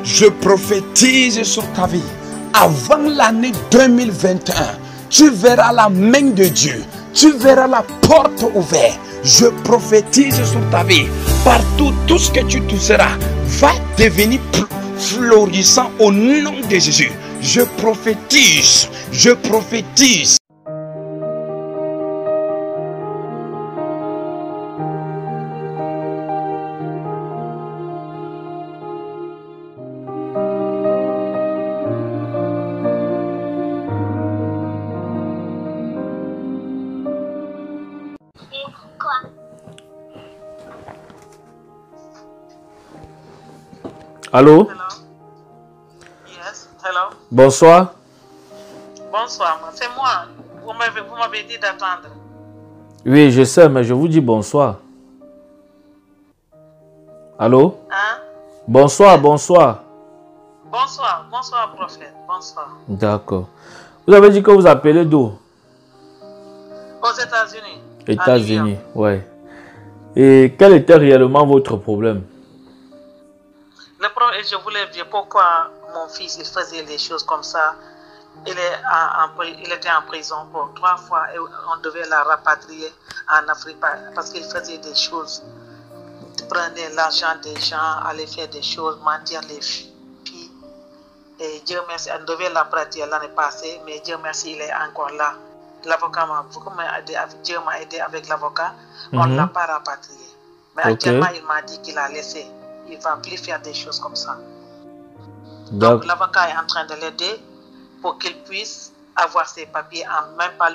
Je prophétise sur ta vie. Avant l'année 2021, tu verras la main de Dieu. Tu verras la porte ouverte. Je prophétise sur ta vie. Partout, tout ce que tu toucheras va devenir florissant au nom de Jésus. Je prophétise. Je prophétise. Allô? Hello. Yes, hello. Bonsoir. Bonsoir, c'est moi. Vous m'avez dit d'attendre. Oui, je sais, mais je vous dis bonsoir. Allô? Hein? Bonsoir, bonsoir. Bonsoir, bonsoir, prophète. Bonsoir. D'accord. Vous avez dit que vous appelez d'où? Aux États-Unis. États-Unis, ouais. Et quel était réellement votre problème? Le problème, je voulais dire pourquoi mon fils il faisait les choses comme ça. Il était en prison pour 3 fois et on devait la rapatrier en Afrique parce qu'il faisait des choses. Il prenait l'argent des gens, allait faire des choses, mentir les filles. Et Dieu merci, on devait la pratiquer l'année passée, mais Dieu merci, il est encore là. L'avocat Dieu m'a aidé avec l'avocat, on ne l'a pas rapatrié. Mais actuellement, il m'a dit qu'il a laissé. Il ne va plus faire des choses comme ça. Donc l'avocat est en train de l'aider pour qu'il puisse avoir ses papiers en même pas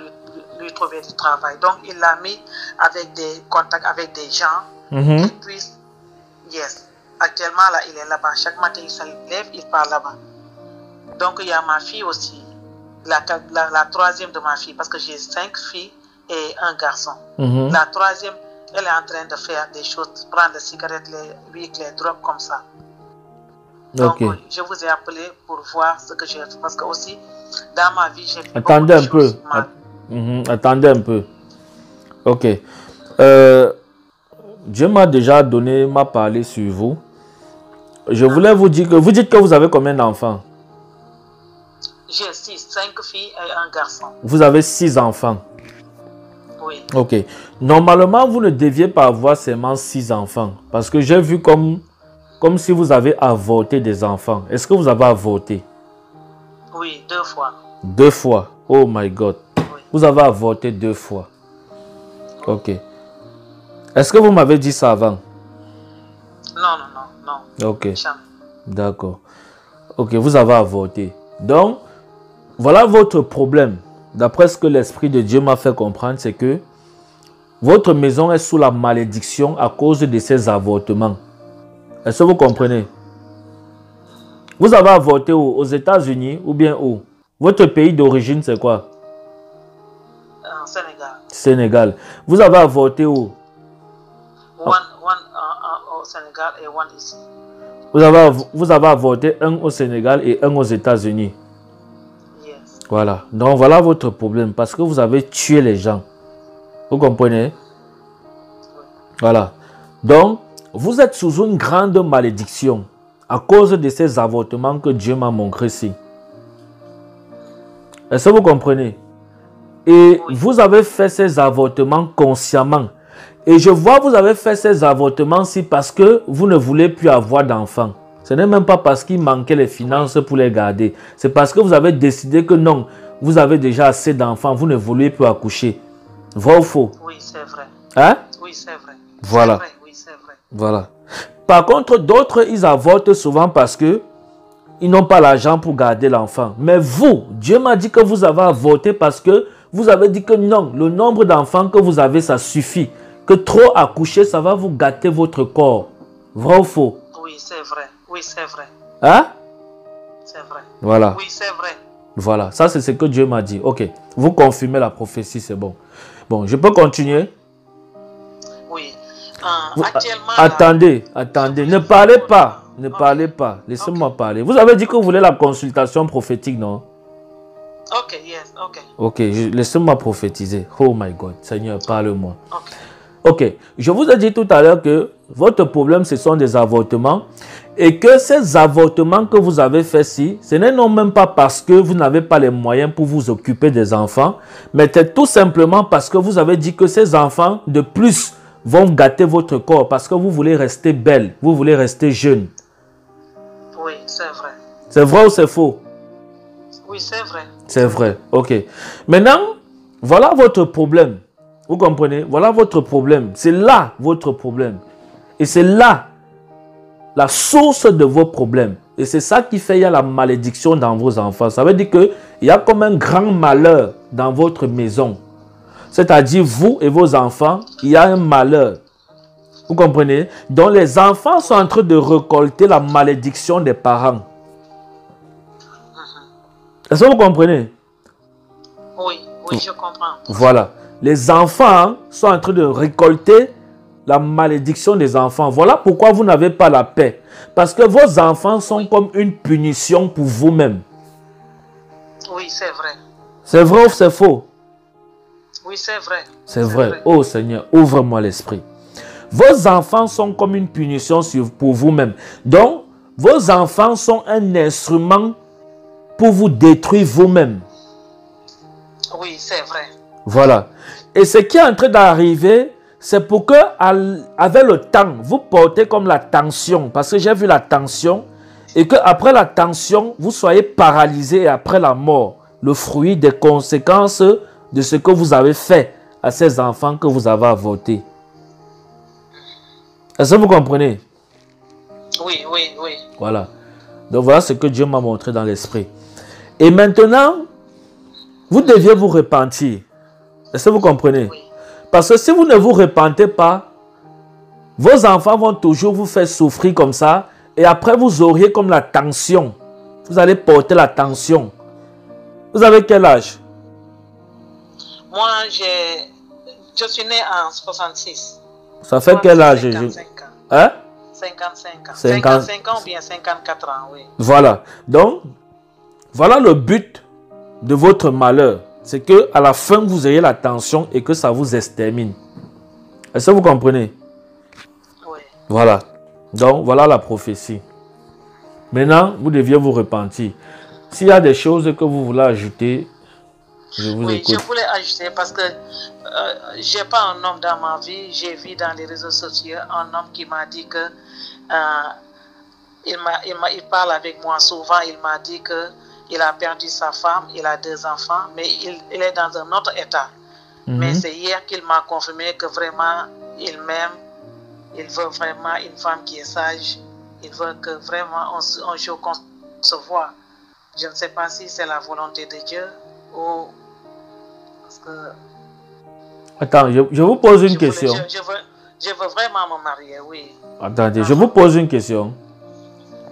lui trouver du travail. Donc il l'a mis avec des contacts avec des gens qu'il puisse. Yes. Actuellement là, il est là-bas. Chaque matin il se lève, il part là-bas. Donc il y a ma fille aussi, la troisième de ma fille, parce que j'ai 5 filles et un garçon. La troisième, elle est en train de faire des choses, prendre des cigarettes, les drogues comme ça. Donc, je vous ai appelé pour voir ce que j'ai fait. Parce que aussi, dans ma vie, j'ai fait Attendez un peu. Attendez un peu. Ok. Dieu m'a déjà donné, m'a parlé sur vous. Je voulais vous dire que vous dites que vous avez combien d'enfants? J'ai 5 filles et un garçon. Vous avez 6 enfants? Oui. Ok. Normalement, vous ne deviez pas avoir seulement 6 enfants. Parce que j'ai vu comme si vous avez avorté des enfants. Est-ce que vous avez avorté? Oui, 2 fois. 2 fois? Oh my God. Oui. Vous avez avorté 2 fois. Ok. Est-ce que vous m'avez dit ça avant? Non. Ok. D'accord. Ok, vous avez avorté. Donc, voilà votre problème. D'après ce que l'Esprit de Dieu m'a fait comprendre, c'est que votre maison est sous la malédiction à cause de ces avortements. Est-ce que vous comprenez? Vous avez avorté où? Aux États-Unis ou bien où? Votre pays d'origine, c'est quoi? Sénégal. Sénégal. Vous avez avorté où? One au Sénégal et one ici. Vous avez avorté un au Sénégal et un aux États-Unis. Yes. Voilà. Donc voilà votre problème parce que vous avez tué les gens. Vous comprenez? Oui. Voilà. Donc, vous êtes sous une grande malédiction à cause de ces avortements que Dieu m'a montré ici. Est-ce que vous comprenez? Et oui, vous avez fait ces avortements consciemment. Et je vois que vous avez fait ces avortements-ci parce que vous ne voulez plus avoir d'enfants. Ce n'est même pas parce qu'il manquait les finances pour les garder. C'est parce que vous avez décidé que non, vous avez déjà assez d'enfants, vous ne voulez plus accoucher. Vrai ou faux? Oui, c'est vrai. Hein? Oui, c'est vrai. Voilà. Vrai, oui, c'est vrai. Voilà. Par contre, d'autres, ils avortent souvent parce que ils n'ont pas l'argent pour garder l'enfant. Mais vous, Dieu m'a dit que vous avez avorté parce que vous avez dit que non, le nombre d'enfants que vous avez, ça suffit. Que trop accoucher, ça va vous gâter votre corps. Vrai ou faux? Oui, c'est vrai. Oui, c'est vrai. Hein? C'est vrai. Voilà. Oui, c'est vrai. Voilà, ça c'est ce que Dieu m'a dit. Ok, vous confirmez la prophétie, c'est bon. Bon, je peux continuer? Oui. Actuellement... Attendez, ne parlez pas. Ne parlez pas. Laissez-moi parler. Vous avez dit que vous voulez la consultation prophétique, non? Ok, yes, ok. Ok, laissez-moi prophétiser. Oh my God, Seigneur, parle-moi. Ok. Ok, je vous ai dit tout à l'heure que votre problème, ce sont des avortements. Et que ces avortements que vous avez faits ici, ce n'est non même pas parce que vous n'avez pas les moyens pour vous occuper des enfants, mais c'est tout simplement parce que vous avez dit que ces enfants, de plus, vont gâter votre corps parce que vous voulez rester belle, vous voulez rester jeune. Oui, c'est vrai. C'est vrai ou c'est faux? Oui, c'est vrai. C'est vrai, ok. Maintenant, voilà votre problème. Vous comprenez? Voilà votre problème. C'est là votre problème. Et c'est là la source de vos problèmes. Et c'est ça qui fait qu'il y a la malédiction dans vos enfants. Ça veut dire qu'il y a comme un grand malheur dans votre maison. C'est-à-dire vous et vos enfants, il y a un malheur. Vous comprenez? Donc les enfants sont en train de récolter la malédiction des parents. Est-ce que vous comprenez? Oui, oui, je comprends. Voilà. Les enfants sont en train de récolter la malédiction des enfants. Voilà pourquoi vous n'avez pas la paix. Parce que vos enfants sont comme une punition pour vous-même. Oui, c'est vrai. C'est vrai ou c'est faux? Oui, c'est vrai. C'est vrai. Oh Seigneur, ouvre-moi l'esprit. Vos enfants sont comme une punition pour vous-même. Donc, vos enfants sont un instrument pour vous détruire vous-même. Oui, c'est vrai. Voilà. Et ce qui est en train d'arriver, c'est pour que, avec le temps, vous portez comme la tension. Parce que j'ai vu la tension. Et qu'après la tension, vous soyez paralysé et après la mort, le fruit des conséquences de ce que vous avez fait à ces enfants que vous avez avortés. Est-ce que vous comprenez? Oui, oui, oui. Voilà. Donc voilà ce que Dieu m'a montré dans l'esprit. Et maintenant, vous deviez vous repentir. Est-ce que vous comprenez? Oui. Parce que si vous ne vous repentez pas, vos enfants vont toujours vous faire souffrir comme ça. Et après, vous auriez comme la tension. Vous allez porter la tension. Vous avez quel âge? Moi, je suis né en 66. Ça fait quel âge? 55 ans. Hein? 55 ans. 50. 55 ans ou bien 54 ans, oui. Voilà. Donc, voilà le but de votre malheur. C'est que à la fin, vous ayez la tension et que ça vous extermine. Est-ce que vous comprenez? Oui. Voilà. Donc, voilà la prophétie. Maintenant, vous deviez vous repentir. S'il y a des choses que vous voulez ajouter, je vous écoute. Oui, je voulais ajouter parce que je n'ai pas un homme dans ma vie. J'ai vu dans les réseaux sociaux un homme qui m'a dit que il parle avec moi souvent. Il m'a dit que il a perdu sa femme, il a 2 enfants, mais il est dans un autre état. Mais c'est hier qu'il m'a confirmé que vraiment il m'aime. Il veut vraiment une femme qui est sage. Il veut que vraiment un jour qu'on se voit. Je ne sais pas si c'est la volonté de Dieu ou parce que... Attends, je vous pose une question. Je veux vraiment me marier, oui. Attendez, je vous pose une question.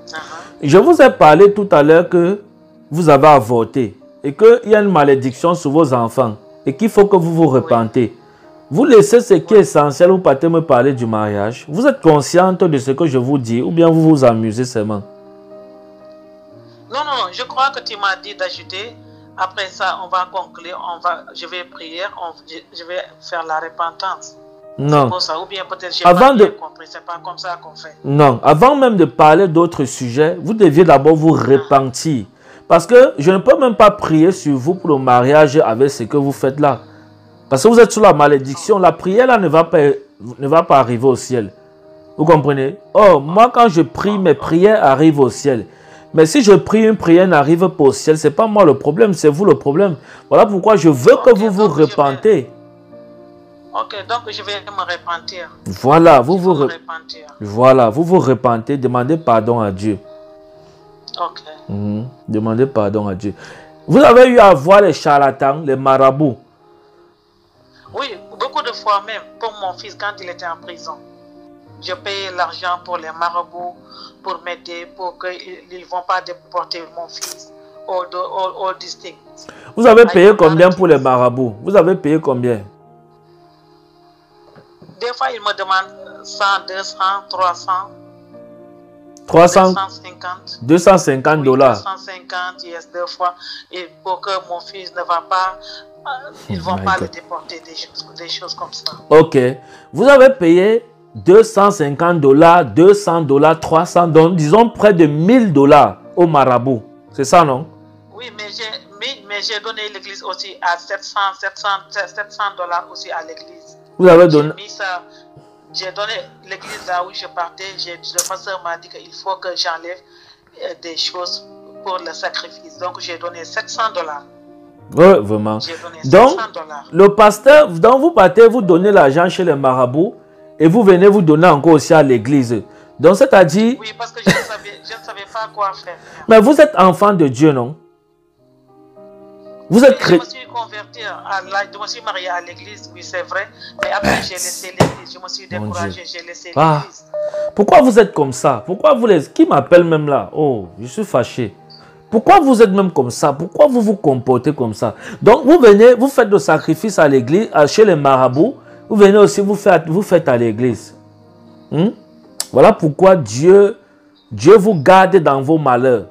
Uh-huh. Je vous ai parlé tout à l'heure que vous avez avorté et qu'il y a une malédiction sur vos enfants et qu'il faut que vous vous repentez. Vous laissez ce qui est essentiel, vous partez me parler du mariage. Vous êtes consciente de ce que je vous dis ou bien vous vous amusez seulement? Non, je crois que tu m'as dit d'ajouter. Après ça, on va conclure, je vais prier, je vais faire la repentance. Non. C'est pour ça, ou bien peut-être j'ai pas bien compris, c'est pas comme ça qu'on fait. Non, avant même de parler d'autres sujets, vous deviez d'abord vous repentir. Parce que je ne peux même pas prier sur vous pour le mariage avec ce que vous faites là. Parce que vous êtes sous la malédiction. La prière là ne va pas arriver au ciel. Vous comprenez? Oh, moi quand je prie, mes prières arrivent au ciel. Mais si je prie, une prière n'arrive pas au ciel, ce n'est pas moi le problème, c'est vous le problème. Voilà pourquoi je veux que vous vous repentez. Ok, donc je vais me repentir. Voilà, vous vous repentez, demandez pardon à Dieu. Ok. Demandez pardon à Dieu. Vous avez eu à voir les charlatans, les marabouts? Oui, beaucoup de fois même, pour mon fils quand il était en prison. Je payais l'argent pour les marabouts, pour m'aider, pour qu'ils ne vont pas déporter mon fils au district. Vous avez payé combien pour les marabouts? Vous avez payé combien? Des fois, ils me demandent 100, 200, 300. 250 $. 250, yes, 2 fois. Et pour que mon fils ne va pas, ils ne vont pas le déporter, des choses comme ça. Ok. Vous avez payé 250 $, 200 $, 300 $, disons près de 1000 $ au marabout. C'est ça, non? Oui, mais j'ai donné l'église aussi à 700 $ aussi à l'église. Vous avez donné... J'ai donné l'église là où je partais. Le pasteur m'a dit qu'il faut que j'enlève des choses pour le sacrifice. Donc, j'ai donné 700 $. Oui, vraiment. J'ai donné 700 Donc, $. le pasteur, donc vous partez, vous donnez l'argent chez les marabouts et vous venez vous donner encore aussi à l'église. Donc, c'est-à-dire... Oui, parce que je ne savais pas quoi faire. Mais vous êtes enfant de Dieu, non? Vous êtes chrétien. Je me suis converti, je me suis marié à l'église, oui, c'est vrai. Mais après, j'ai laissé l'église. Je me suis découragé, j'ai laissé l'église. Pourquoi vous êtes comme ça? Pourquoi vous les... Qui m'appelle même là? Oh, je suis fâché. Pourquoi vous êtes même comme ça? Pourquoi vous vous comportez comme ça? Donc, vous venez, vous faites le sacrifice à l'église, chez les marabouts. Vous venez aussi, vous faites à l'église. Voilà pourquoi Dieu vous garde dans vos malheurs.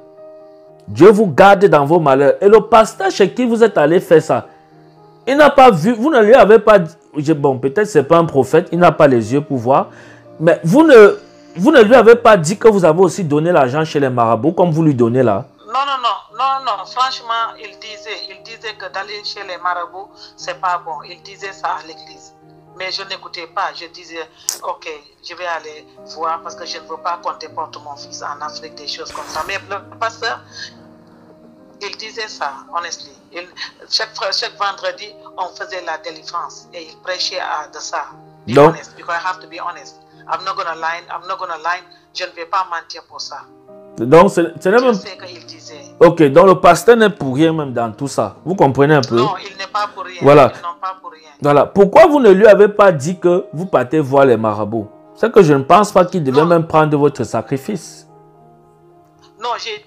Dieu vous garde dans vos malheurs. Et le pasteur chez qui vous êtes allé faire ça, il n'a pas vu, vous ne lui avez pas dit, bon, peut-être ce n'est pas un prophète, il n'a pas les yeux pour voir, mais vous ne lui avez pas dit que vous avez aussi donné l'argent chez les marabouts, comme vous lui donnez là. Non, franchement, il disait que d'aller chez les marabouts, c'est pas bon. Il disait ça à l'église. Mais je n'écoutais pas. Je disais, ok, je vais aller voir parce que je ne veux pas compter pour mon fils en Afrique, des choses comme ça. Mais le pasteur, il disait ça, honestly. Chaque vendredi, on faisait la délivrance et il prêchait de ça. Be honest, because I have to be honest. I'm not gonna lie. Je ne vais pas mentir pour ça. Donc, ce n'est même... sais qu'il disait. Ok, donc le pasteur n'est pour rien même dans tout ça. Vous comprenez un peu? Non, il n'est pas pour rien. Voilà. Ils n'ont pas pour rien. Voilà. Pourquoi vous ne lui avez pas dit que vous partez voir les marabouts? C'est que je ne pense pas qu'il devait même prendre votre sacrifice. Non, j'ai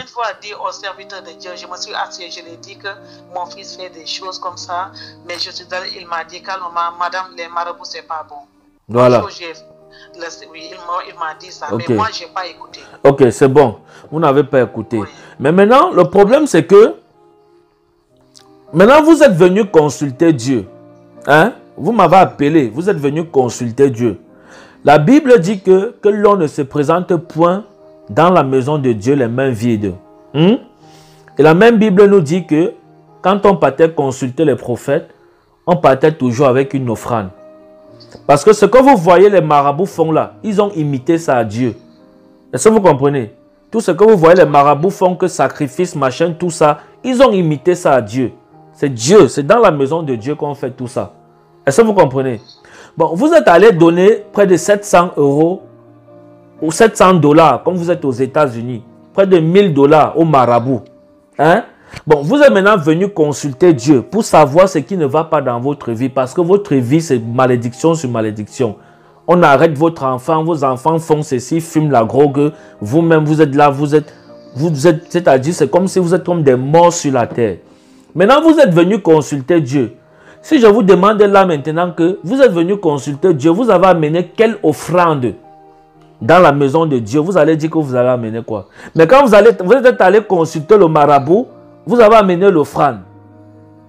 une fois dit au serviteur de Dieu, je me suis assis, je lui ai dit que mon fils fait des choses comme ça, mais je suis allé, il m'a dit calmement, madame, les marabouts, c'est pas bon. Voilà. Oui, il m'a dit ça, okay. Mais moi, je n'ai pas écouté. Ok, c'est bon. Vous n'avez pas écouté. Oui. Mais maintenant, le problème, c'est que maintenant, vous êtes venu consulter Dieu. Hein? Vous m'avez appelé, vous êtes venu consulter Dieu. La Bible dit que l'on ne se présente point dans la maison de Dieu les mains vides. Et la même Bible nous dit que quand on partait consulter les prophètes, on partait toujours avec une offrande. Parce que ce que vous voyez les marabouts font là, ils ont imité ça à Dieu. Est-ce que vous comprenez? Tout ce que vous voyez les marabouts font, que sacrifice, machin, tout ça, ils ont imité ça à Dieu. C'est Dieu, c'est dans la maison de Dieu qu'on fait tout ça. Est-ce que vous comprenez? Bon, vous êtes allé donner près de 700 € ou 700 $, comme vous êtes aux États-Unis, près de 1000 $ au marabout. Hein? Bon, vous êtes maintenant venu consulter Dieu pour savoir ce qui ne va pas dans votre vie, parce que votre vie, c'est malédiction sur malédiction. On arrête votre enfant, vos enfants font ceci, fument la drogue, vous-même, vous êtes là, c'est-à-dire, c'est comme si vous êtes comme des morts sur la terre. Maintenant, vous êtes venu consulter Dieu. Si je vous demande là maintenant que vous êtes venu consulter Dieu, vous avez amené quelle offrande dans la maison de Dieu? Vous allez dire que vous avez amené quoi? Mais quand vous êtes allé consulter le marabout, vous avez amené l'offrande.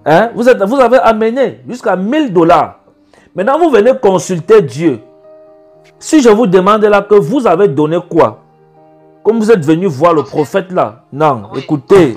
Hein? Vous avez amené jusqu'à 1000 $. Maintenant, vous venez consulter Dieu. Si je vous demande là que vous avez donné quoi? Comme vous êtes venu voir le prophète là. Non, oui, écoutez,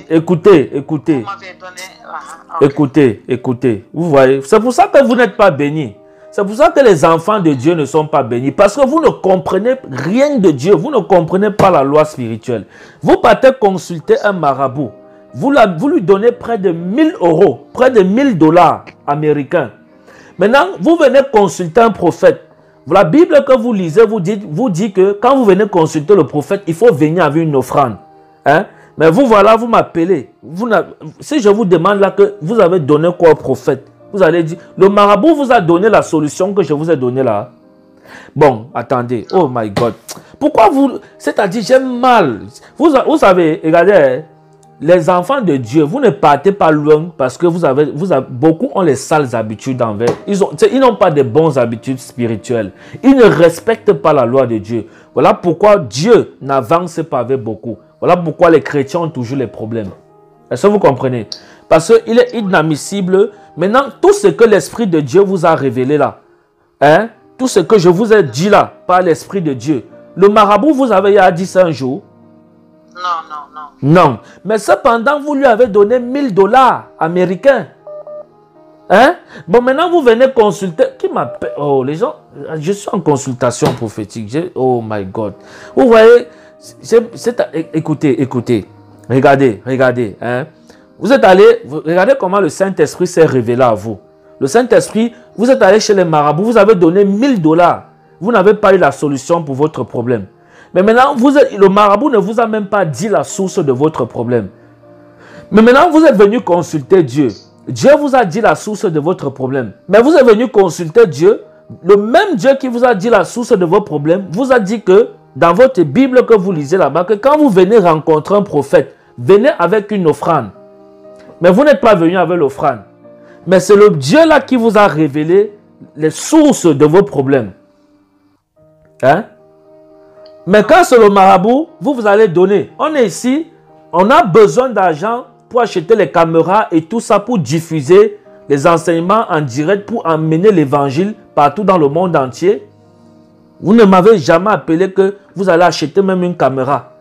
écoutez. Vous voyez, c'est pour ça que vous n'êtes pas bénis. C'est pour ça que les enfants de Dieu ne sont pas bénis. Parce que vous ne comprenez rien de Dieu. Vous ne comprenez pas la loi spirituelle. Vous partez consulter un marabout. Vous lui donnez près de 1000 €, près de 1000 $ américains. Maintenant, vous venez consulter un prophète. La Bible que vous lisez vous dit que quand vous venez consulter le prophète, il faut venir avec une offrande. Hein? Mais vous voilà, vous m'appelez. Si je vous demande là que vous avez donné quoi au prophète, vous allez dire, le marabout vous a donné la solution que je vous ai donnée là. Bon, attendez. Oh my God. Pourquoi vous... C'est-à-dire, j'ai mal. Vous savez, regardez, les enfants de Dieu, vous ne partez pas loin parce que beaucoup ont les sales habitudes envers. Ils n'ont pas de bonnes habitudes spirituelles. Ils ne respectent pas la loi de Dieu. Voilà pourquoi Dieu n'avance pas avec beaucoup. Voilà pourquoi les chrétiens ont toujours les problèmes. Est-ce que vous comprenez? Parce qu'il est inadmissible. Maintenant, tout ce que l'Esprit de Dieu vous a révélé là, hein, tout ce que je vous ai dit là, par l'Esprit de Dieu, le marabout vous avait dit ça un jour? Non. Mais cependant, vous lui avez donné 1000 $ américains. Hein? Bon, maintenant, vous venez consulter. Qui m'appelle? Oh, les gens, je suis en consultation prophétique. Oh my God. Vous voyez, écoutez. Regardez. Hein? Vous êtes allé, regardez comment le Saint-Esprit s'est révélé à vous. Le Saint-Esprit, vous êtes allé chez les marabouts, vous avez donné 1000 $. Vous n'avez pas eu la solution pour votre problème. Mais maintenant, le marabout ne vous a même pas dit la source de votre problème. Mais maintenant, vous êtes venu consulter Dieu. Dieu vous a dit la source de votre problème. Mais vous êtes venu consulter Dieu. Le même Dieu qui vous a dit la source de vos problèmes vous a dit que dans votre Bible que vous lisez là-bas, que quand vous venez rencontrer un prophète, venez avec une offrande. Mais vous n'êtes pas venu avec l'offrande. Mais c'est le Dieu là qui vous a révélé les sources de vos problèmes. Hein? Mais quand c'est le marabout, vous allez donner. On est ici, on a besoin d'argent pour acheter les caméras et tout ça pour diffuser les enseignements en direct, pour emmener l'évangile partout dans le monde entier. Vous ne m'avez jamais appelé que vous allez acheter même une caméra.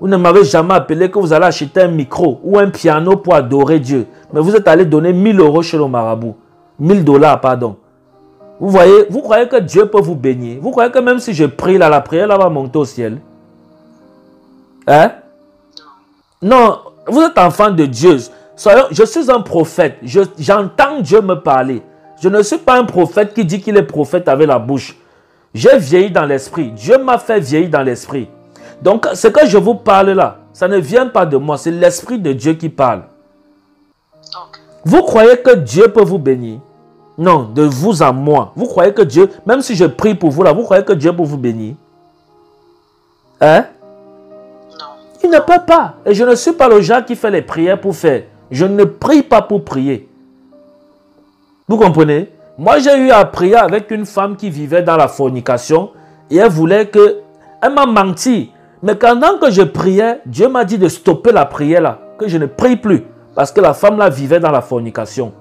Vous ne m'avez jamais appelé que vous allez acheter un micro ou un piano pour adorer Dieu. Mais vous êtes allé donner 1000 € chez le marabout. 1000 $, pardon. Vous voyez, vous croyez que Dieu peut vous bénir? Vous croyez que même si je prie là, la prière là va monter au ciel? Hein? Non, vous êtes enfant de Dieu. Je suis un prophète. J'entends Dieu me parler. Je ne suis pas un prophète qui dit qu'il est prophète avec la bouche. J'ai vieilli dans l'esprit. Dieu m'a fait vieillir dans l'esprit. Donc, ce que je vous parle là, ça ne vient pas de moi. C'est l'Esprit de Dieu qui parle. Okay. Vous croyez que Dieu peut vous bénir? Non, de vous à moi. Vous croyez que Dieu, même si je prie pour vous là, vous croyez que Dieu peut vous bénir? Hein? Non. Il ne peut pas. Et je ne suis pas le genre qui fait les prières pour faire. Je ne prie pas pour prier. Vous comprenez? Moi, j'ai eu à prier avec une femme qui vivait dans la fornication et elle voulait que... Elle m'a menti. Mais pendant que je priais, Dieu m'a dit de stopper la prière là, que je ne prie plus. Parce que la femme là vivait dans la fornication.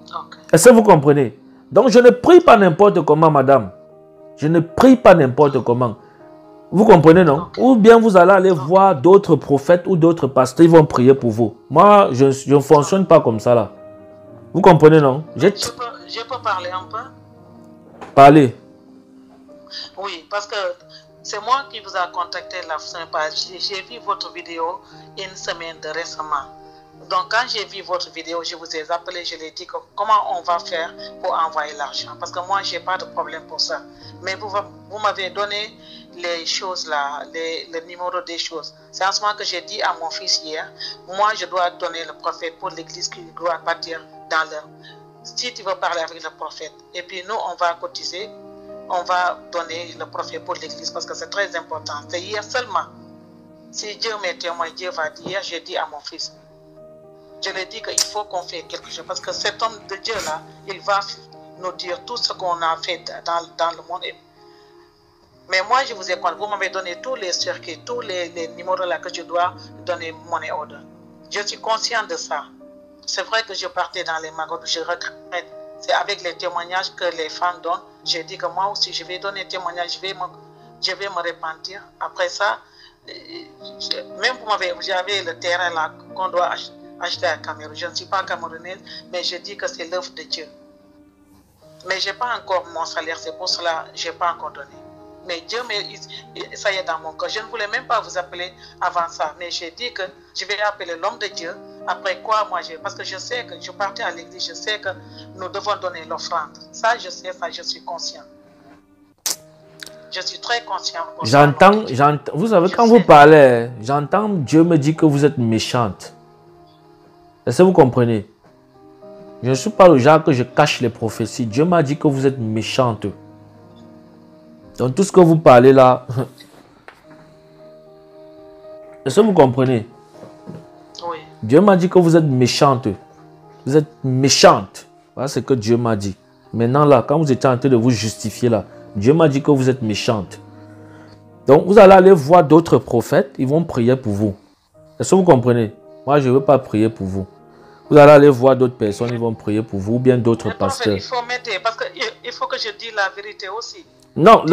Okay. Est-ce que vous comprenez? Donc je ne prie pas n'importe comment, madame. Je ne prie pas n'importe comment. Vous comprenez, non? Okay. Ou bien vous allez aller voir d'autres prophètes ou d'autres pasteurs, ils vont prier pour vous. Moi, je ne fonctionne pas comme ça là. Vous comprenez, non? Je peux parler un peu? Parlez. Oui, parce que c'est moi qui vous a contacté la semaine passée. J'ai vu votre vidéo une semaine de récemment. Donc, quand j'ai vu votre vidéo, je vous ai appelé, je l'ai dit que comment on va faire pour envoyer l'argent. Parce que moi, je n'ai pas de problème pour ça. Mais vous m'avez donné les choses là, le numéro des choses. C'est en ce moment que j'ai dit à mon fils hier, moi, je dois donner le prophète pour l'église qui doit partir dans l'heure. Si tu veux parler avec le prophète, et puis nous, on va cotiser. On va donner le prophète pour l'église parce que c'est très important. C'est hier seulement. Si Dieu m'est témoin, Dieu va dire, j'ai dit à mon fils. Je lui ai dit qu'il faut qu'on fasse quelque chose parce que cet homme de Dieu là, il va nous dire tout ce qu'on a fait dans le monde. Mais moi, je vous ai compris, vous m'avez donné tous les circuits, tous les numéros là que je dois donner mon ordre. Je suis conscient de ça. C'est vrai que je partais dans les magasins, je regrette. C'est avec les témoignages que les femmes donnent. J'ai dit que moi aussi, je vais donner témoignage, je vais me repentir. Après ça, même j'avais le terrain là qu'on doit acheter à Cameroun. Je ne suis pas camerounaise, mais je dis que c'est l'œuvre de Dieu. Mais je n'ai pas encore mon salaire, c'est pour cela que je n'ai pas encore donné. Mais Dieu, ça y est dans mon cœur. Je ne voulais même pas vous appeler avant ça, mais j'ai dit que je vais appeler l'homme de Dieu. Après quoi, parce que je sais que je partais à l'église, je sais que nous devons donner l'offrande. Ça, je sais, ça, je suis conscient. Je suis très conscient. J'entends, vous savez, quand vous parlez, j'entends Dieu me dit que vous êtes méchante. Est-ce que vous comprenez? Je ne suis pas le genre que je cache les prophéties. Dieu m'a dit que vous êtes méchante. Donc tout ce que vous parlez là, est-ce que vous comprenez? Oui. Dieu m'a dit que vous êtes méchante. Vous êtes méchante. Voilà ce que Dieu m'a dit. Maintenant là, quand vous étiez en train de vous justifier là, Dieu m'a dit que vous êtes méchante. Donc vous allez aller voir d'autres prophètes, ils vont prier pour vous. Est-ce que vous comprenez? Moi, je ne veux pas prier pour vous. Vous allez aller voir d'autres personnes, ils vont prier pour vous, ou bien d'autres pasteurs. Il faut mettre, parce qu'il faut que je dise la vérité aussi. Non,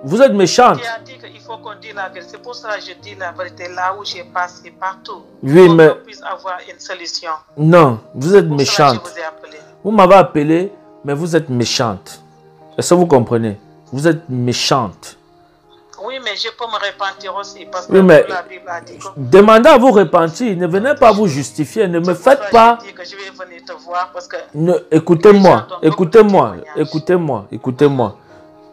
vous êtes méchante. Tu as dit qu'il faut qu'on dise la vérité. C'est pour ça que je dis la vérité là où j'ai passé partout. Oui, mais... Pour qu'on puisse avoir une solution. Non, vous êtes méchante. Je vous ai appelé. Vous m'avez appelé, mais vous êtes méchante. Est-ce que vous comprenez? Vous êtes méchante. Oui, mais je peux me repentir aussi. Parce que oui, mais la Bible a dit que... demandez à vous repentir. Ne venez pas vous justifier. Ne me faites pas... Je dis que je vais venir te voir parce que... Écoutez-moi. Écoutez-moi. Écoutez-moi. Écoutez-moi.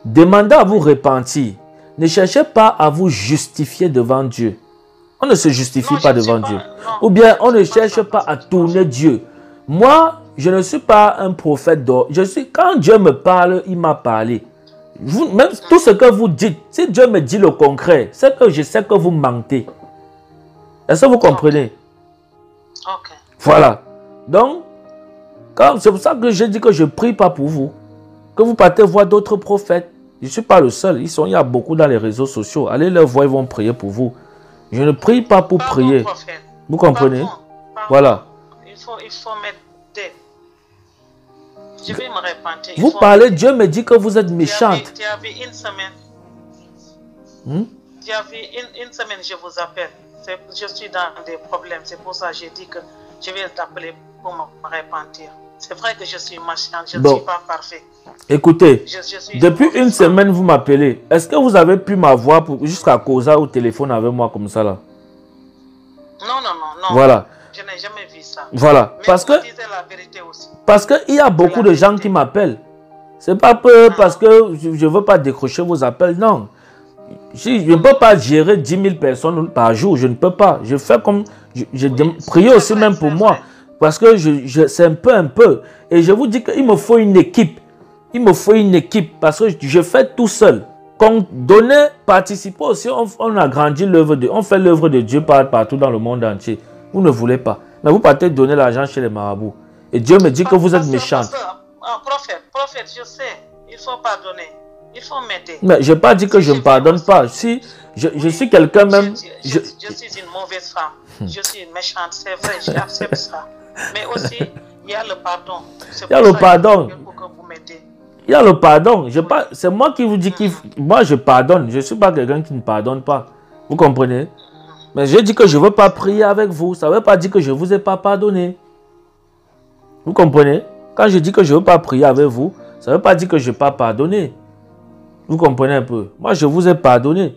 Demandez à vous repentir. Ne cherchez pas à vous justifier devant Dieu. On ne se justifie pas devant Dieu. Ou bien on ne cherche pas à tourner Dieu. Moi, je ne suis pas un prophète d'or. Quand Dieu me parle, il m'a parlé. Même tout ce que vous dites, si Dieu me dit le concret, c'est que je sais que vous mentez. Est-ce que vous comprenez? Ok. Voilà. Donc, c'est pour ça que je dis que je ne prie pas pour vous. Que vous partez voir d'autres prophètes. Je ne suis pas le seul. Il y a beaucoup dans les réseaux sociaux. Allez les voir, ils vont prier pour vous. Je ne prie pas pour prier. Vous comprenez? Pardon. Voilà. Il faut mettre des... Je vais me repentir. Vous parlez, Dieu me dit que vous êtes méchante. Tu avais une semaine. Tu avais une semaine, je vous appelle. Je suis dans des problèmes. C'est pour ça que j'ai dit que je vais t'appeler pour me repentir. C'est vrai que je suis méchante. Je ne suis pas parfait. Écoutez, depuis une semaine, vous m'appelez. Est-ce que vous avez pu m'avoir jusqu'à causer au téléphone avec moi comme ça là? Non. Voilà. Je n'ai jamais vu ça. Voilà. Mais parce que la vérité aussi. Parce qu'il y a beaucoup de gens qui m'appellent. C'est pas parce que je ne veux pas décrocher vos appels. Non. Je ne peux pas gérer 10 000 personnes par jour. Je ne peux pas. Je fais comme... Je prie aussi même pour moi. Parce que c'est un peu. Et je vous dis qu'il me faut une équipe. Il me faut une équipe. Parce que je fais tout seul. Donner, participer aussi. On agrandit l'œuvre de... On fait l'œuvre de Dieu partout dans le monde entier. Vous ne voulez pas. Mais vous partez donner l'argent chez les marabouts. Et Dieu me dit que vous êtes méchante. Prophète, je sais. Il faut pardonner. Il faut m'aider. Mais je n'ai pas dit que je ne pardonne pas. Si je suis quelqu'un même... Je suis une mauvaise femme. Je suis une méchante. C'est vrai, j'accepte ça. Mais aussi, il y a le pardon. Il y a le pardon. Il y a le pardon. Oui. C'est moi qui vous dis que moi je pardonne. Je ne suis pas quelqu'un qui ne pardonne pas. Vous comprenez? Mais je dis que je ne veux pas prier avec vous. Ça ne veut pas dire que je ne vous ai pas pardonné. Vous comprenez? Quand je dis que je ne veux pas prier avec vous, ça ne veut pas dire que je n'ai pas pardonné. Vous comprenez un peu? Moi, je vous ai pardonné.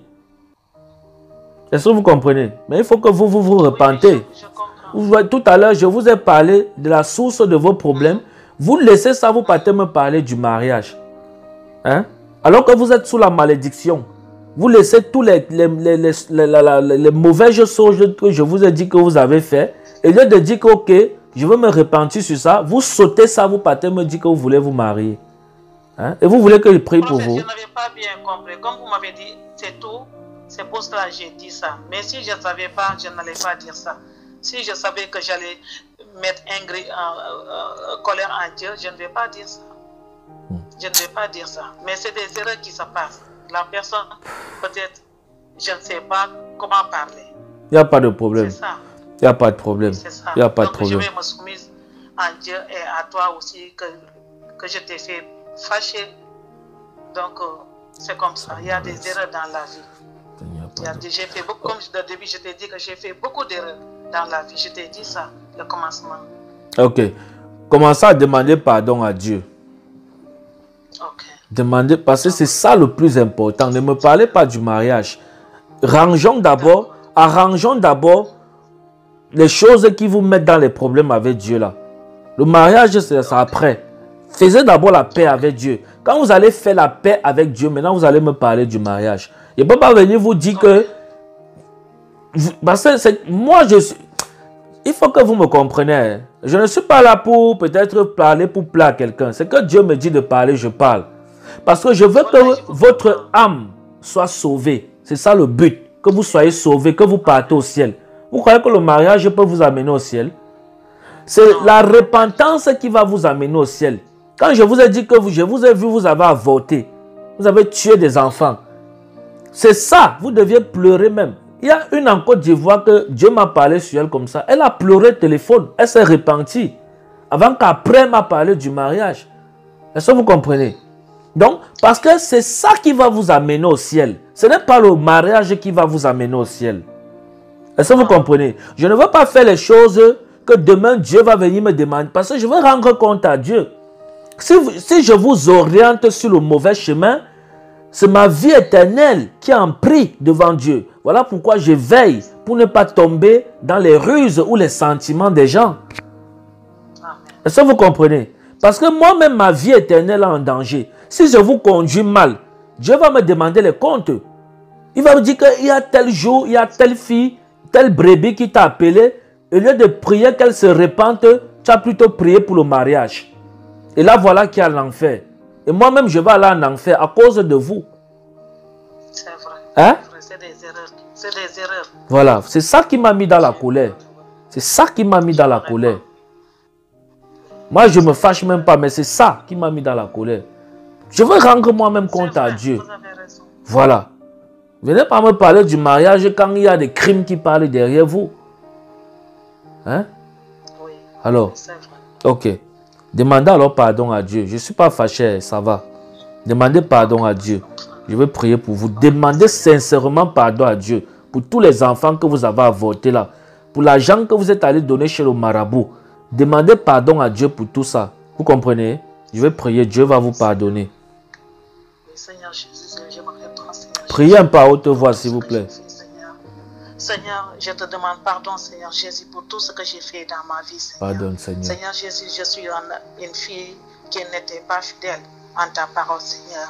Est-ce que vous comprenez? Mais il faut que vous repentez. Oui, tout à l'heure, je vous ai parlé de la source de vos problèmes. Vous laissez ça, vous partez me parler du mariage. Hein? Alors que vous êtes sous la malédiction. Vous laissez tous les mauvaises choses que je vous ai dit que vous avez fait. Et lieu de dire que, ok, je veux me repentir sur ça, vous sautez ça, vous partez me dire que vous voulez vous marier. Hein? Et vous voulez que je prie pour vous. Je n'avais pas bien compris. Comme vous m'avez dit, c'est tout. C'est pour cela que j'ai dit ça. Mais si je ne savais pas, je n'allais pas dire ça. Si je savais que j'allais mettre colère en Dieu, je ne vais pas dire ça. Je ne vais pas dire ça. Mais c'est des erreurs qui se passent. La personne, peut-être, je ne sais pas comment parler. Il n'y a pas de problème. C'est ça. Il n'y a pas de problème. C'est ça. Il n'y a pas de Donc, problème. je vais me soumettre en Dieu et à toi aussi que je t'ai fait fâcher. Donc, c'est comme ça. Il y a des erreurs dans la vie. J'ai fait beaucoup, comme au début, je t'ai dit que j'ai fait beaucoup d'erreurs dans la vie. Je t'ai dit ça, le commencement. Ok. Commencez à demander pardon à Dieu. Ok. Demandez, parce que c'est ça le plus important. Ne me parlez pas du mariage. Arrangeons d'abord les choses qui vous mettent dans les problèmes avec Dieu là. Le mariage, c'est ça après. Faisez d'abord la paix avec Dieu. Quand vous allez faire la paix avec Dieu, maintenant vous allez me parler du mariage. Je ne peux pas venir vous dire que... Parce que moi, il faut que vous me compreniez. Je ne suis pas là pour peut-être parler pour plaire à quelqu'un. C'est que Dieu me dit de parler, je parle. Parce que je veux que votre âme soit sauvée. C'est ça le but. Que vous soyez sauvés, que vous partez au ciel. Vous croyez que le mariage peut vous amener au ciel? C'est la repentance qui va vous amener au ciel. Quand je vous ai dit que je vous ai vu, vous avez avorté. Vous avez tué des enfants. C'est ça, vous deviez pleurer même. Il y a une en Côte d'Ivoire que Dieu m'a parlé sur elle comme ça. Elle a pleuré le téléphone. Elle s'est repentie. Avant qu'après elle m'a parlé du mariage. Est-ce que vous comprenez? Donc, parce que c'est ça qui va vous amener au ciel. Ce n'est pas le mariage qui va vous amener au ciel. Est-ce que vous comprenez? Je ne veux pas faire les choses que demain Dieu va venir me demander. Parce que je veux rendre compte à Dieu. Si je vous oriente sur le mauvais chemin, c'est ma vie éternelle qui est en prix devant Dieu. Voilà pourquoi je veille pour ne pas tomber dans les ruses ou les sentiments des gens. Est-ce que vous comprenez? Parce que moi-même, ma vie éternelle est en danger. Si je vous conduis mal, Dieu va me demander les comptes. Il va me dire qu'il y a tel jour, il y a telle fille, telle brebis qui t'a appelé. Au lieu de prier qu'elle se répande, tu as plutôt prié pour le mariage. Et là, voilà qu'il y a l'enfer. Et moi-même, je vais aller en enfer à cause de vous. C'est vrai. Hein? C'est des erreurs. C'est des erreurs. Voilà, c'est ça qui m'a mis dans la colère. C'est ça qui m'a mis dans la colère. Moi, je ne me fâche même pas, mais c'est ça qui m'a mis dans la colère. Je veux rendre moi-même compte à Dieu. Vous avez raison. Voilà. Venez pas me parler du mariage quand il y a des crimes qui parlent derrière vous. Hein? Oui. Alors, C'est vrai. ok. Demandez alors pardon à Dieu. Je ne suis pas fâché, ça va. Demandez pardon à Dieu. Je vais prier pour vous. Demandez sincèrement pardon à Dieu. Pour tous les enfants que vous avez avortés là. Pour l'argent que vous êtes allé donner chez le marabout. Demandez pardon à Dieu pour tout ça. Vous comprenez? Je vais prier. Dieu va vous pardonner. Seigneur Jésus, j'aimerais toi, Seigneur. Priez un peu à haute voix, s'il vous plaît. Seigneur, je te demande pardon, Seigneur Jésus, pour tout ce que j'ai fait dans ma vie, Seigneur. Pardonne, Seigneur. Seigneur Jésus, je suis une fille qui n'était pas fidèle en ta parole, Seigneur.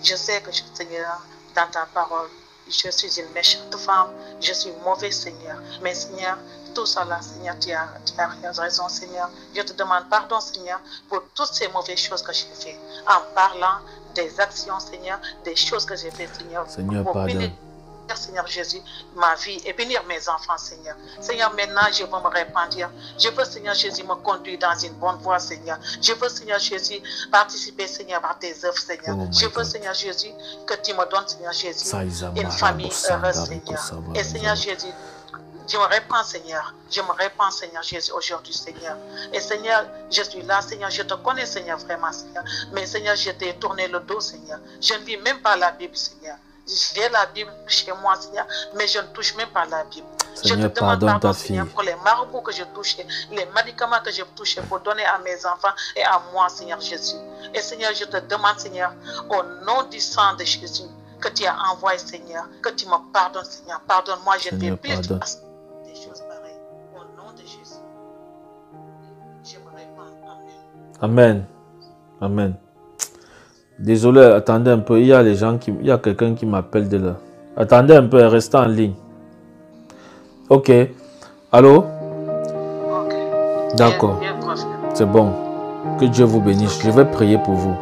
Je sais que, Seigneur, dans ta parole, je suis une méchante femme, je suis mauvais, Seigneur. Mais, Seigneur, tout cela, Seigneur, tu as raison, Seigneur. Je te demande pardon, Seigneur, pour toutes ces mauvaises choses que j'ai faites. En parlant des actions, Seigneur, des choses que j'ai faites, Seigneur. Seigneur, pour pardonne. bénir, Seigneur Jésus, ma vie et bénir mes enfants, Seigneur. Seigneur, maintenant, je veux me repentir. Je veux, Seigneur Jésus, me conduire dans une bonne voie, Seigneur. Je veux, Seigneur Jésus, participer, Seigneur, à tes œuvres, Seigneur. Oh je veux, God. Seigneur Jésus, que tu me donnes, Seigneur Jésus, une famille heureuse, Seigneur. Et Seigneur Jésus, je me répands, Seigneur. Je me répands, Seigneur Jésus, aujourd'hui, Seigneur. Et Seigneur, je suis là, Seigneur. Je te connais, Seigneur, vraiment, Seigneur. Mais Seigneur, je t'ai tourné le dos, Seigneur. Je ne lis même pas la Bible, Seigneur. J'ai la Bible chez moi, Seigneur, mais je ne touche même pas la Bible. Seigneur, je te demande pardonne pardon, ta Seigneur, fille. pour les marabouts que j'ai touchés, les médicaments que j'ai touchés pour donner à mes enfants et à moi, Seigneur Jésus. Et Seigneur, je te demande, Seigneur, au nom du sang de Jésus, que tu as envoyé, Seigneur, que tu me pardonnes, Seigneur. Pardonne-moi, je ne Seigneur, vais plus pardonne. des choses pareilles. Au nom de Jésus, je me répands. Amen. Amen. Amen. Désolé, attendez un peu. Il y a les gens qui, il y a quelqu'un qui m'appelle de là. Attendez un peu, restez en ligne. Ok. Allô? Ok. D'accord. Bien, prophète. C'est bon. Que Dieu vous bénisse. Je vais prier pour vous.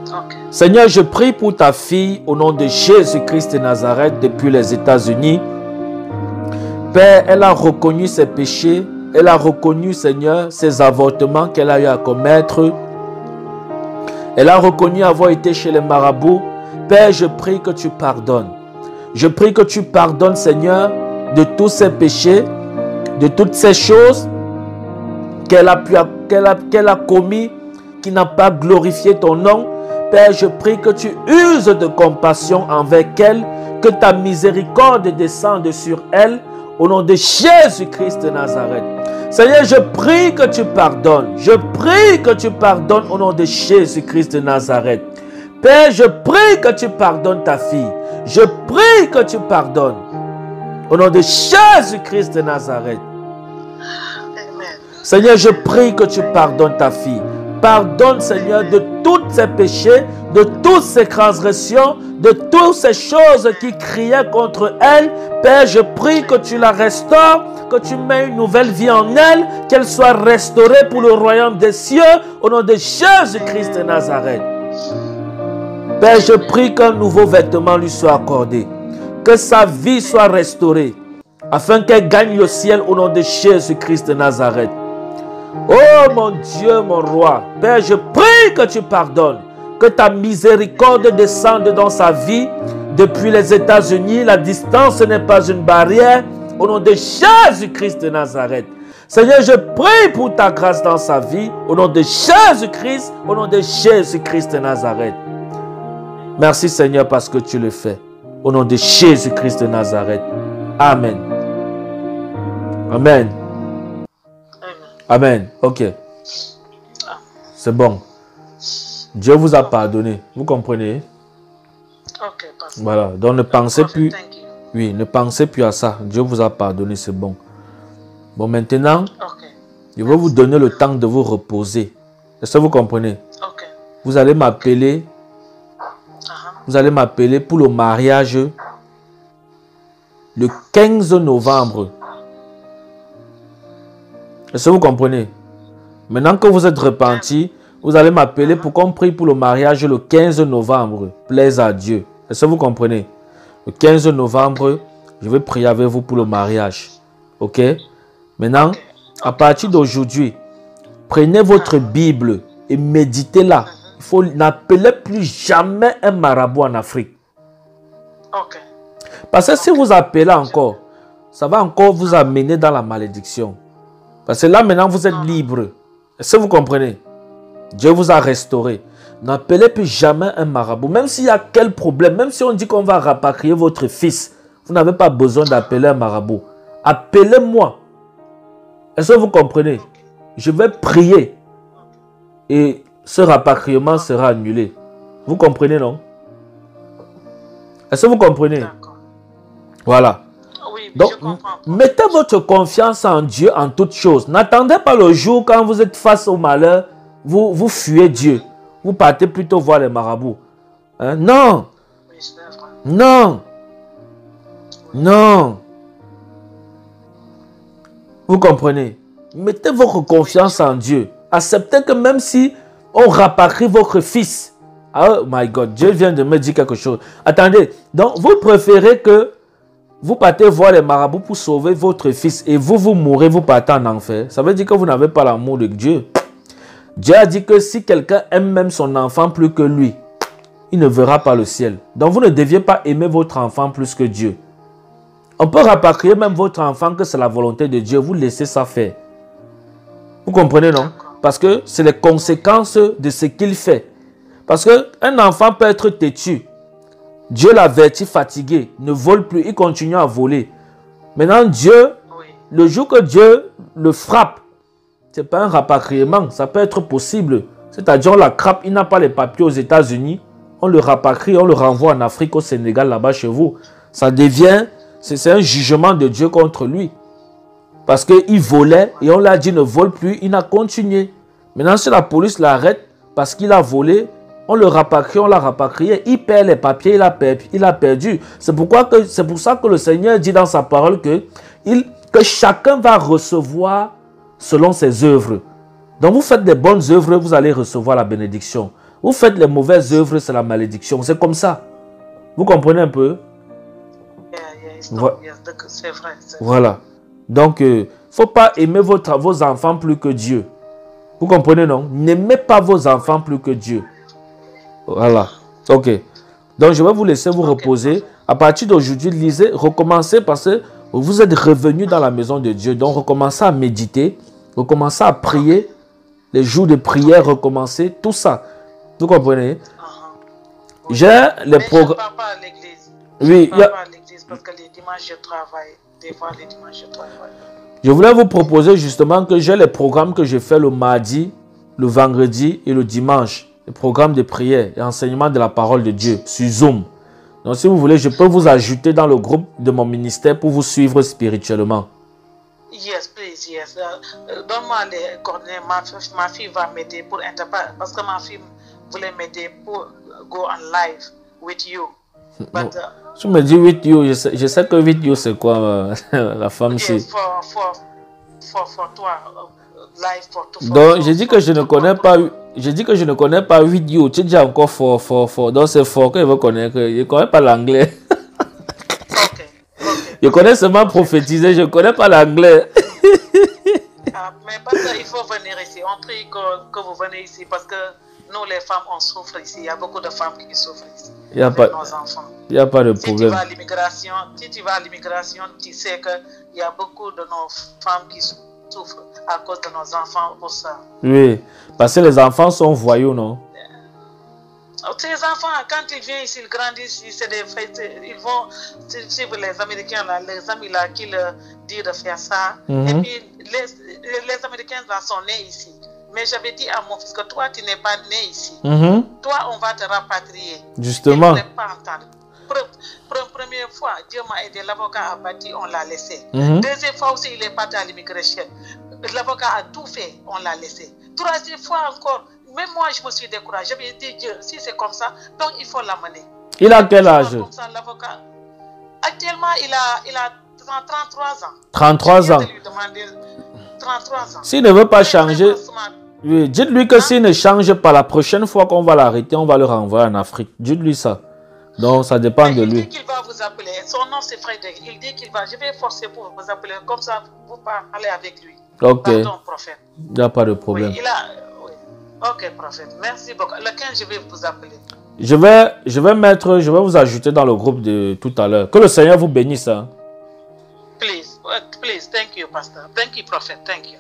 Ok. Seigneur, je prie pour ta fille au nom de Jésus-Christ de Nazareth depuis les États-Unis. Père, elle a reconnu ses péchés. Elle a reconnu, Seigneur, ses avortements qu'elle a eu à commettre. Elle a reconnu avoir été chez les marabouts. Père, je prie que tu pardonnes. Je prie que tu pardonnes, Seigneur, de tous ses péchés, de toutes ces choses qu'elle a commis, qui n'a pas glorifié ton nom. Père, je prie que tu uses de compassion envers elle, que ta miséricorde descende sur elle, au nom de Jésus-Christ de Nazareth. Seigneur, je prie que tu pardonnes. Je prie que tu pardonnes au nom de Jésus-Christ de Nazareth. Père, je prie que tu pardonnes ta fille. Je prie que tu pardonnes au nom de Jésus-Christ de Nazareth. Amen. Seigneur, je prie que tu pardonnes ta fille. Pardonne, Seigneur, de tous ses péchés, de toutes ses transgressions, de toutes ces choses qui criaient contre elle. Père, je prie que tu la restaures, que tu mets une nouvelle vie en elle, qu'elle soit restaurée pour le royaume des cieux, au nom de Jésus-Christ de Nazareth. Père, je prie qu'un nouveau vêtement lui soit accordé, que sa vie soit restaurée, afin qu'elle gagne le ciel au nom de Jésus-Christ de Nazareth. Oh mon Dieu, mon roi, Père, je prie que tu pardonnes, que ta miséricorde descende dans sa vie, depuis les États-Unis. La distance n'est pas une barrière. Au nom de Jésus-Christ de Nazareth. Seigneur, je prie pour ta grâce dans sa vie. Au nom de Jésus-Christ, au nom de Jésus-Christ de Nazareth. Merci Seigneur parce que tu le fais. Au nom de Jésus-Christ de Nazareth. Amen. Amen. Amen. Ok. C'est bon. Dieu vous a pardonné. Vous comprenez? Ok, pasteur. Voilà. Donc ne pensez plus. Thank you. Oui, ne pensez plus à ça. Dieu vous a pardonné, c'est bon. Bon, maintenant, Ok. je vais vous donner le temps de vous reposer. Est-ce que vous comprenez? Ok. Vous allez m'appeler. Vous allez m'appeler pour le mariage le 15 novembre. Est-ce que vous comprenez? Maintenant que vous êtes repenti, vous allez m'appeler pour qu'on prie pour le mariage le 15 novembre. Plaise à Dieu. Est-ce que vous comprenez? Le 15 novembre, je vais prier avec vous pour le mariage. Ok? Maintenant, à partir d'aujourd'hui, prenez votre Bible et méditez-la. Il faut n'appeler plus jamais un marabout en Afrique. Ok. Parce que si vous appelez encore, ça va encore vous amener dans la malédiction. Parce que là, maintenant, vous êtes libre. Est-ce que vous comprenez? Dieu vous a restauré. N'appelez plus jamais un marabout. Même s'il y a quel problème, même si on dit qu'on va rapatrier votre fils, vous n'avez pas besoin d'appeler un marabout. Appelez-moi. Est-ce que vous comprenez? Je vais prier. Et ce rapatriement sera annulé. Vous comprenez, non? Est-ce que vous comprenez? Voilà. Oui, Donc, je comprends. mettez votre confiance en Dieu en toutes choses. N'attendez pas le jour quand vous êtes face au malheur, vous fuyez Dieu. Vous partez plutôt voir les marabouts. Hein? Non. Oui, c'est vrai. Non. Non. Vous comprenez? Mettez votre confiance en Dieu. Acceptez que même si on rapatrie votre fils. Oh my God, Dieu vient de me dire quelque chose. Attendez, donc vous préférez que vous partez voir les marabouts pour sauver votre fils et vous mourrez, vous partez en enfer. Ça veut dire que vous n'avez pas l'amour de Dieu. Dieu a dit que si quelqu'un aime même son enfant plus que lui, il ne verra pas le ciel. Donc vous ne deviez pas aimer votre enfant plus que Dieu. On peut rapatrier même votre enfant que c'est la volonté de Dieu. Vous laissez ça faire. Vous comprenez, non? Parce que c'est les conséquences de ce qu'il fait. Parce qu'un enfant peut être têtu. Dieu l'avertit, fatigué, ne vole plus, il continue à voler. Maintenant, Dieu, le jour que Dieu le frappe, ce n'est pas un rapatriement, ça peut être possible. C'est-à-dire, on la crappe, il n'a pas les papiers aux États-Unis, on le rapatrie, on le renvoie en Afrique, au Sénégal, là-bas chez vous. Ça devient, c'est un jugement de Dieu contre lui. Parce qu'il volait et on l'a dit ne vole plus, il a continué. Maintenant, si la police l'arrête parce qu'il a volé, on le rapatrie, on l'a rapatrié, il perd les papiers, il a perdu. C'est pour ça que le Seigneur dit dans sa parole que chacun va recevoir selon ses œuvres. Donc vous faites des bonnes œuvres, vous allez recevoir la bénédiction. Vous faites les mauvaises œuvres, c'est la malédiction. C'est comme ça. Vous comprenez un peu? C'est vrai. Voilà. Donc, il ne faut pas aimer vos enfants plus que Dieu. Vous comprenez, non? N'aimez pas vos enfants plus que Dieu. Voilà. Ok. Donc, je vais vous laisser vous reposer. À partir d'aujourd'hui, lisez, recommencez parce que vous êtes revenus dans la maison de Dieu. Donc, recommencez à méditer, recommencez à prier. Les jours de prière, recommencez. Tout ça. Vous comprenez? J'ai les programmes. Je ne pars pas à l'église. Oui. Je ne pars pas à l'église parce que les dimanches, je travaille. Des fois, les dimanches, je travaille. Je voulais vous proposer justement que j'ai les programmes que je fais le mardi, le vendredi et le dimanche. Les programmes de prière et enseignement de la parole de Dieu sur Zoom. Donc si vous voulez, je peux vous ajouter dans le groupe de mon ministère pour vous suivre spirituellement. Yes, please, yes. Donne-moi les coordonnées. Ma fille va m'aider pour interpréter. Parce que ma fille voulait m'aider pour go on live with you. But, tu me dis with you, je sais que with you c'est quoi la femme c'est. Yes, for toi, live for toi. Donc j'ai dit que je ne connais pas. J'ai dit que je ne connais pas with you. Tu dis encore for. Donc c'est fort que je veux connaître. Je ne connais pas l'anglais. Okay. Je connais seulement prophétiser. Je ne connais pas l'anglais. Mais parce qu'il faut venir ici. On prie que vous venez ici parce que nous les femmes, on souffre ici. Il y a beaucoup de femmes qui souffrent ici. Il n'y a, nos enfants. Y a pas de Si problème. tu vas à l'immigration, tu sais qu'il y a beaucoup de nos femmes qui souffrent à cause de nos enfants pour ça. Oui, parce que les enfants sont voyous, non? Ces enfants, quand ils viennent ici, ils grandissent, c'est des fêtes, ils vont suivre les Américains, là, les amis là, qui leur disent de faire ça. Et puis, les Américains là sont nés ici. Mais j'avais dit à mon fils que toi, tu n'es pas né ici. Toi, on va te rapatrier. Justement. Il ne voulait pas entendre. Première fois, Dieu m'a aidé, l'avocat a bâti, on l'a laissé. Deuxième fois aussi, il est parti à l'immigration. L'avocat a tout fait, on l'a laissé. Troisième fois encore, même moi, je me suis découragé. J'avais dit, Dieu, si c'est comme ça, donc il faut l'amener. Il a quel âge? Comme ça, l'avocat, actuellement, il a 33 ans. 33 ans. Je viens de lui demander 33 ans. S'il ne veut pas changer, oui, dites-lui que s'il ne change pas, la prochaine fois qu'on va l'arrêter, on va le renvoyer en Afrique. Dites-lui ça. Donc, ça dépend de lui. Il dit qu'il va vous appeler. Son nom, c'est Frédéric. Il dit qu'il va. Je vais forcer pour vous appeler. Comme ça, vous parlez avec lui. Ok. Pardon, prophète. Il n'y a pas de problème. Oui, oui. Ok, prophète. Merci beaucoup. Lequel je vais vous appeler? Je vais vous ajouter dans le groupe de tout à l'heure. Que le Seigneur vous bénisse. Hein. Please. Please. Thank you, pastor. Thank you, prophet. Thank you.